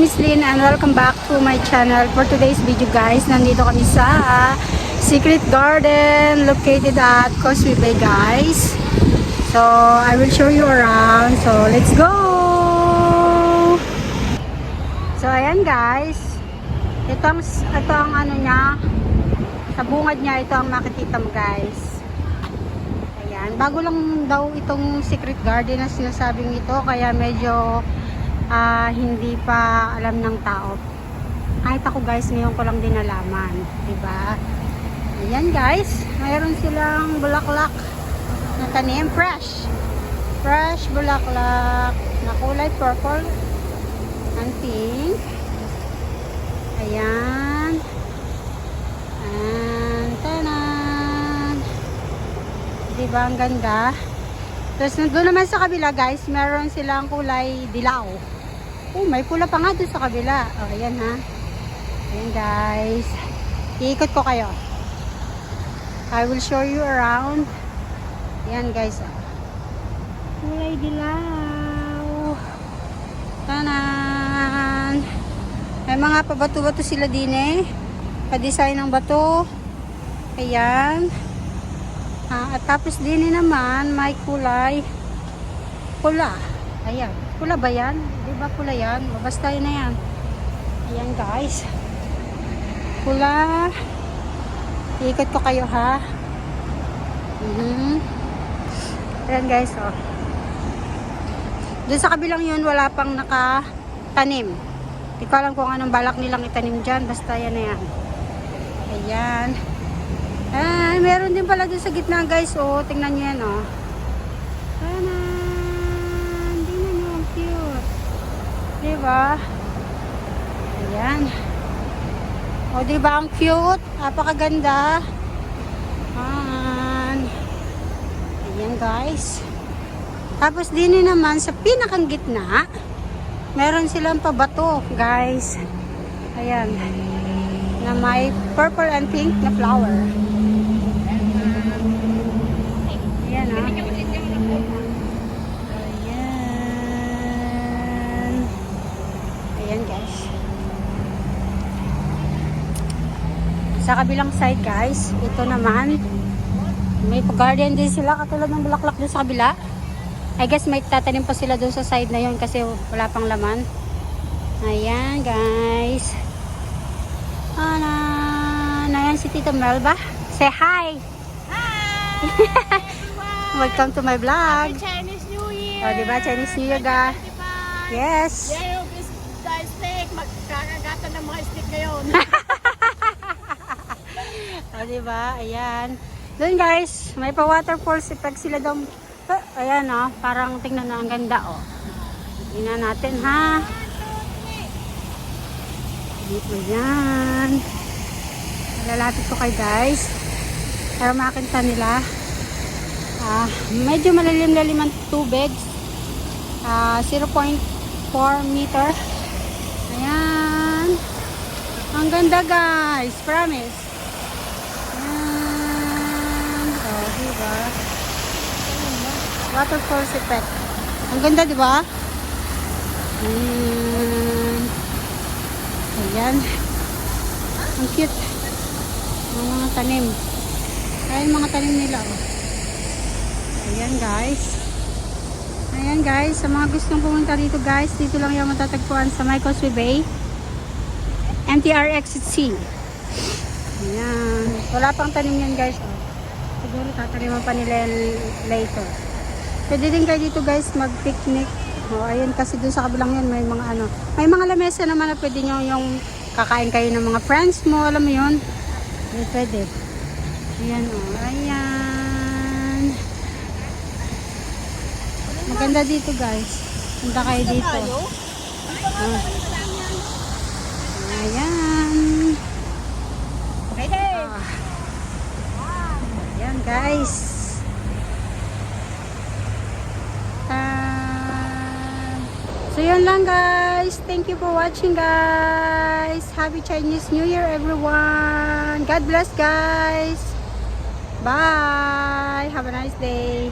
is Lynn and welcome back to my channel. For today's video guys, nandito kami sa Secret Garden located at Causeway Bay guys. So, I will show you around. So, let's go! So, ayan guys. Ito ang ano niya. Sa bungad niya, ito ang makikita mo guys. Ayan. Bago lang daw itong Secret Garden na sinasabing ito. Kaya medyo hindi pa alam ng tao. Kahit ako guys, ngayon ko lang din nalaman. Diba? Ayan guys. Mayroon silang bulaklak na tanim. Fresh bulaklak na kulay purple and pink. Ayan. And tanan. Diba ang ganda? Tapos doon naman sa kabila guys, meron silang kulay dilaw. Oh, may pula pa nga doon sa kabila. Oh, ayan ha. Ayan guys. Iikot ko kayo. I will show you around. Ayan guys. Oh. Kulay dilaw. Tanan. May mga pabato-bato sila din eh. Pa-design ng bato. Ayan. At tapos din naman may kulay pula. Ayan. Pula ba yan? Di ba pula yan? Basta yun na yan. Ayan guys. Pula. Iikot ko kayo ha. Ayan guys oh. Doon sa kabilang yun wala pang nakatanim. Di ko alam kung anong balak nilang itanim dyan. Basta yan na yan. Ayan. Ay, meron din pala doon sa gitna guys. Oh, tingnan nyo yan oh. Tanan. Tingnan nyo, ang cute. Diba? Ayan. O, diba ang cute? Napakaganda. Ayan guys. Tapos din naman sa pinakang gitna, meron silang pabato guys. Ayan. Na may purple and pink na flower. Ayan ha. Ayan. Ayan guys. Sa kabilang side guys, ito naman may garden din sila katulad ng bulaklak doon sa kabila. I guess may tatanim pa sila doon sa side na yon kasi wala pang laman. Ayan guys. Ayan si Tita Melba. Say hi! Hi! Welcome to my vlog. Happy Chinese New Year! O, diba? Chinese New Year ga? Yes! Yeah, yung steak. Magkakagatan ng mga steak ngayon. O, diba? Ayan. Doon guys, may pa-waterfalls effect sila doon. Ayan o, parang tingnan na ang ganda o. Tingnan natin ha. Dito yan. Lalapit ko kay guys para makita nila. Medyo malalim-lalim ang tubig. 0.4 meter. Ayan. Ang ganda guys. Promise. Ayan. O, diba? Waterfalls effect. Ang ganda diba? Ayan. Ang cute. Ang mga tanim. Ayan mga tanim nila. Oh. Ayan guys. Ayan guys. Sa mga gustong pumunta dito guys, dito lang yung matatagpuan sa Causeway Bay. MTR Exit C. Ayan. Wala pang tanim yan guys. Oh. Siguro tataniman pa nila later. Pwede din kayo dito guys mag-picnic. Oh, ayun kasi dun sa kabilang yun may mga ano. May mga lamesa naman na pwede nyo yung kakain kayo ng mga friends mo. Alam mo yun? Ay, pwede. Ayan o. Oh, ayan. Maganda dito guys. Punta kayo dito. Ayan. Ayan guys. So yun lang guys. Thank you for watching guys. Happy Chinese New Year everyone. God bless guys. Bye. Have a nice day.